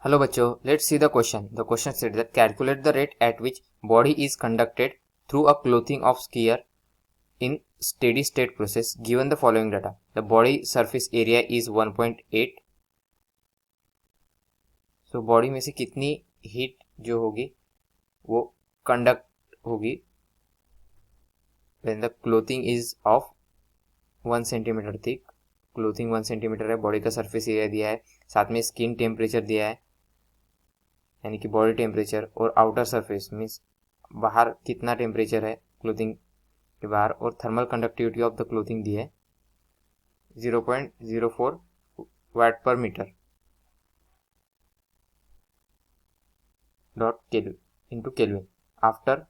Hello बच्चों, let's see the question. The question said that calculate the rate at which body is conducted through a clothing of sphere in steady state process given the following data. The body surface area is 1.8. So body में से कितनी heat जो होगी वो conduct होगी when the clothing is of 1 centimetre thick. Clothing 1 centimetre है, body का surface area दिया है, साथ में स्किन टेम्परेचर दिया है यानी कि बॉडी टेम्परेचर, और आउटर सरफेस मीन्स बाहर कितना टेम्परेचर है क्लोथिंग के बाहर, और thermal conductivity of the clothing दी है 0.04 watt per metre dot kelvin into kelvin. After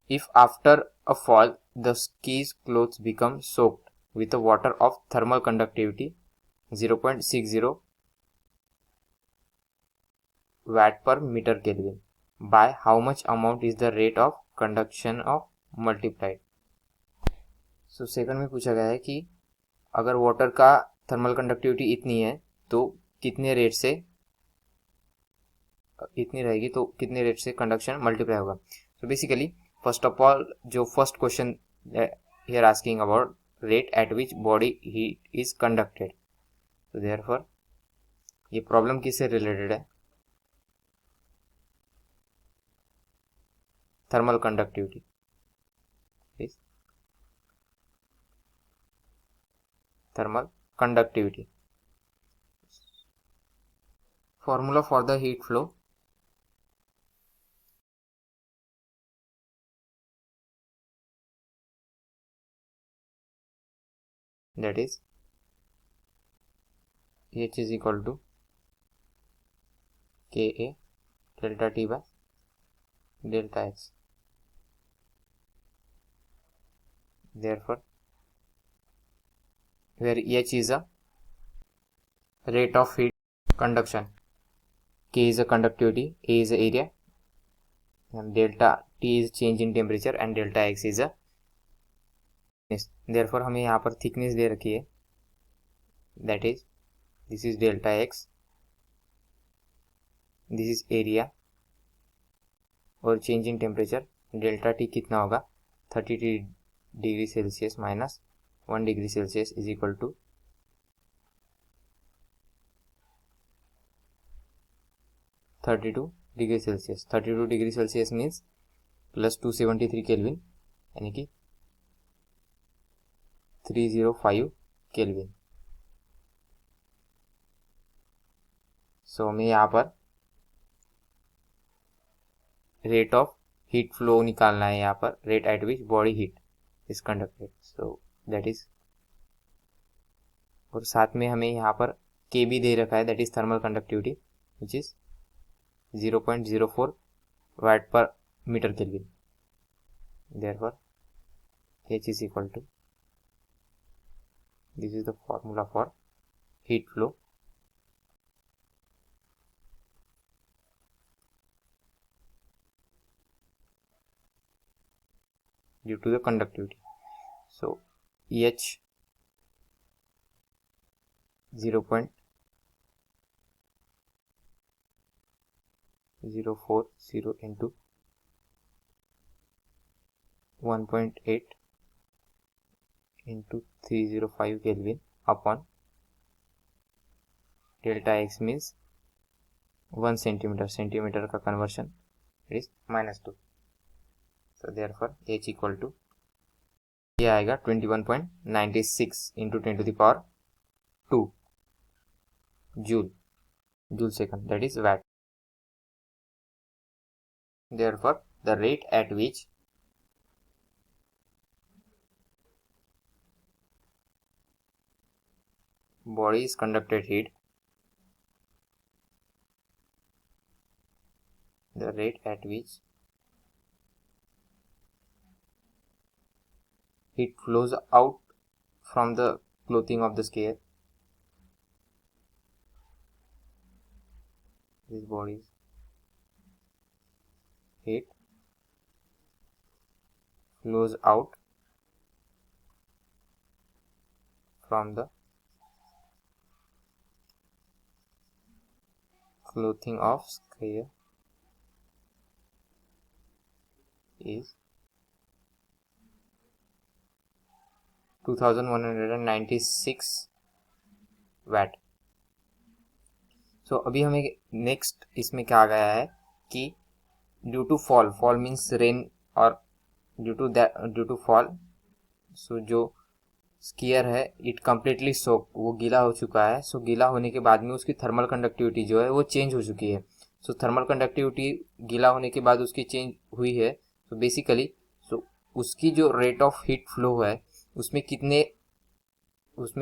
if after a fall the skis clothes become soaked with a water of thermal conductivity 0.60 watt per meter Kelvin, by how much amount is the rate of conduction of multiplied. So second में पूछा गया है कि अगर water का thermal conductivity इतनी है तो कितने रेट से इतनी रहेगी तो कितने रेट से कंडक्शन मल्टीप्लाई होगा. So basically first of all जो first question here asking about rate at which body heat is conducted. तो देयरफॉर ये प्रॉब्लम किससे रिलेटेड है? Thermal conductivity. Thermal conductivity. Formula for the heat flow. That is H is equal to Ka delta T by delta X. Therefore, where H is a rate of heat conduction, K is a conductivity, A is a area, and delta T is change in temperature, and delta X is a thickness. Therefore, हमें यहाँ पर thickness दे रखी है, that is this is delta X, this is area, और change in temperature delta T कितना होगा 33 degree Celsius minus 1 degree Celsius is equal to 32 degree Celsius. 32 degree Celsius means plus 273 kelvin यानी कि 305 केल्विन. सो हमें यहाँ पर रेट ऑफ हीट फ्लो निकालना है, यहाँ पर rate at which body heat is conducted. So that is, और साथ में हमें यहाँ पर के भी दे रखा है, that is thermal conductivity which is 0.04 watt per metre kelvin. Therefore H is equal to, this is the formula for heat flow. Due to the conductivity. So H 0.040 into 1.8 into 305 Kelvin upon delta X means 1 centimetre. Centimetre का conversion is -2. So therefore H equal to ये आएगा 21.96 into 10 to the power 2 joule second, that is watt. Therefore the rate at which body is conducted heat, the rate at which heat flows out from the clothing of the sphere, this body's heat flows out from the clothing of skier is 2196 watt. So अभी हमें next इसमें क्या आ गया है कि due to fall, fall means rain, और due to fall, so जो स्कीयर है इट कम्प्लीटली सोक, वो गीला हो चुका है। सो गीला होने के बाद में उसकी थर्मल कंडक्टिविटी जो है वो चेंज हो चुकी है। सो थर्मल कंडक्टिविटी गीला होने के बाद उसकी चेंज हुई है। सो बेसिकली उसकी जो रेट ऑफ हीट फ्लो है उसमें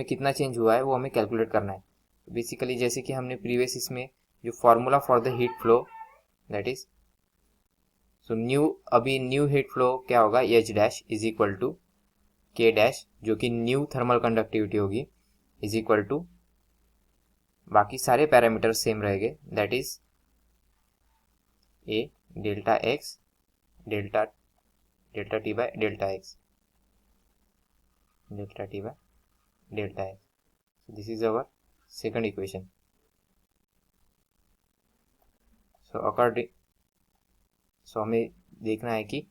कितना चेंज हुआ है वो हमें कैलकुलेट करना है। बेसिकली जैसे कि हमने प्रीवियस इसमें जो formula for the heat flow that is, so new heat flow क्या होगा, H dash is equal to K dash, जो कि न्यू थर्मल कंडक्टिविटी होगी, इज इक्वल टू बाकी सारे पैरामीटर सेम रहेंगे, that is A delta X delta T by delta X, delta T by delta X. This is our second equation. So हमें देखना है कि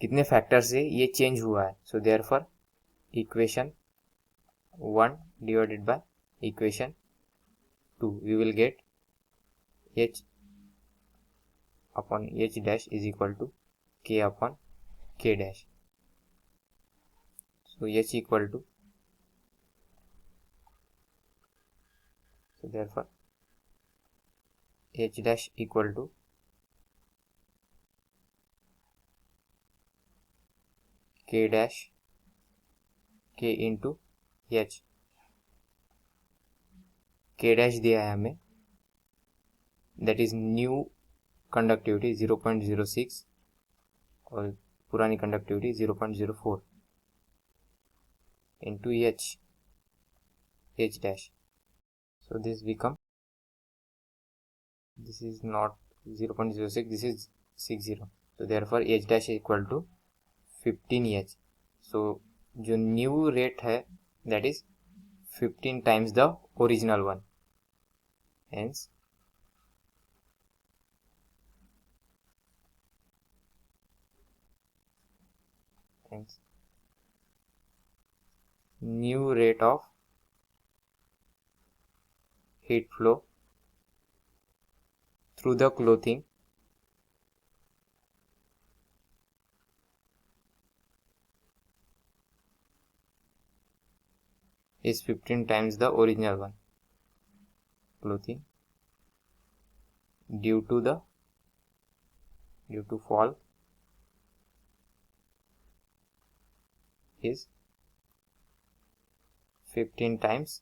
कितने फैक्टर से ये चेंज हुआ है। So therefore equation 1 divided by equation 2 we will get h upon h dash is equal to k upon k dash. So h equal to, so therefore h dash equal to k dash k into h। k dash दिया है हमें, that is new conductivity 0.06 और पुरानी conductivity 0.04 into h dash. So this is not 0.06, this is 60. So therefore h dash equal to 15h. So जो new rate है that is 15 times the original one, hence new rate of heat flow through the clothing is 15 times the original one clothing due to fall is 15 times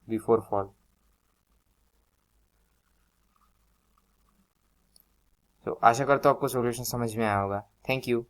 before fall. तो आशा करता हूँ आपको solution समझ में आया होगा। Thank you.